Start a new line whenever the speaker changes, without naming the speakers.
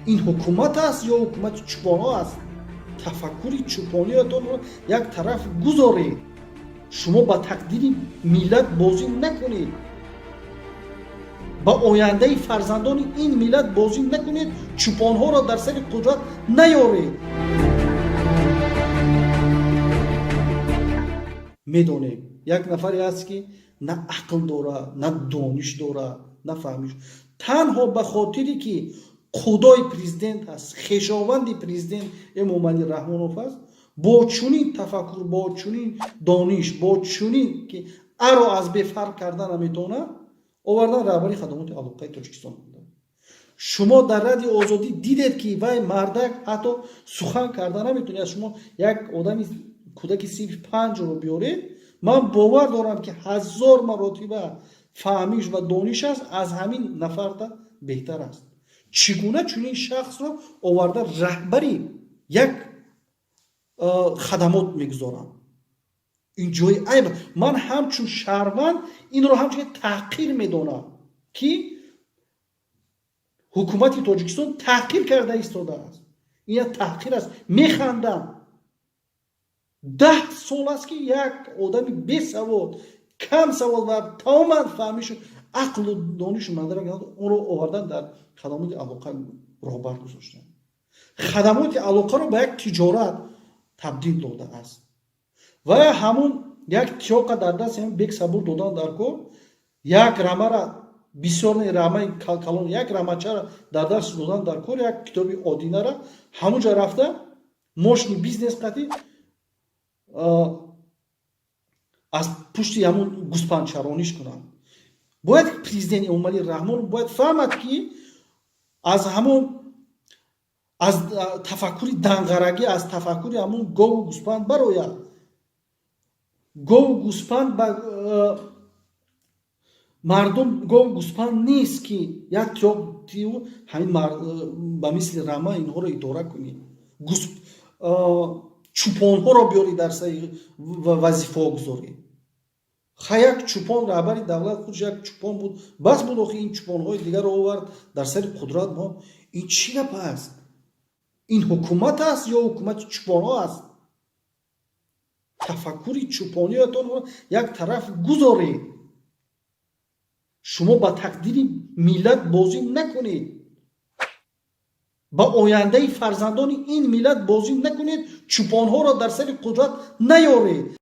این حکومت است یا حکومت چوپان ها است؟ تفکر چوپانیتون رو یک طرف گذارید. شما با تقدیر ملت بازی نکنید، با آینده فرزندان این ملت بازی نکنید. چوپان ها را در سر قدرت نیارید. میدونیم یک نفری هست که نه عقل داره، نه دانش داره، نه فهمیش، تنها به خاطری که خدای پرزیدنت هست، خویشاوند پرزیدنت مومنی رحمانوف است، با چنین تفکر، با چنین دانش، با چنین که ارو از بفرق کردن نمیتونه، آوردن رهبری خدمات علاقه تاجیکستان بوده. شما در رادیو آزادی دیدید که وای مردک حتی سخن کردن نمیتونه. شما یک آدمی کودک 35 رو بیارید، من باور دارم که 1000 مرتبه فهمیش و دانش است از همین نفر بهتر است. چگونه چنین شخص رو آورده رهبری یک خدمات میگذارم؟ این جای عیب. من همچون شهروند این رو همچون تحقیر میدونم که حکومت تاجیکستان تحقیر کرده ایستاده است. این تحقیر است. میخندم. 10 سال است که یک آدمی بی سواد، کم سواد و تماما فهمیش عقل و دانش نداره، اون رو آوردن در خدمات علاقه رهبر گذاشتن. خدمات علاقه رو به یک تجارت تبدیل داده است و همون یک تیاقه در دست هم بیک سبول دادن در کار. یک رمه را بسیار رمه کلان، یک رمچه را در دست دادن در کار. یک کتابی آدینه را همونجا رفته ماشین بیزنس قطعی از پشت همون گوسپند چرانیش کنن. باید پرزیدنت مومنی رحمان باید فهمد که از همون از تفکر دنگرگی، از تفکر همون گاو و گوسپند براید. گاو و گوسپند مردم گاو و گوسپند نیست که یک تیو همین به مثل رمه اینها رو اداره کنی. چوپان ها رو بیاری در سر وظیفه ها گذاری. یک چوپان رهبری دولت خودش یک چوپان بود، بس بود آخه این چوپان های دیگر رو آورد در سر قدرت. ما این چی گپ است؟ این حکومت است یا حکومت چوپان ها است؟ تفکر چوپانیتون رو یک طرف گذارید. شما با تقدیر ملت بازی نکنید، با آینده فرزندان این ملت بازی نکنید. چوپان ها را در سر قدرت نیارید.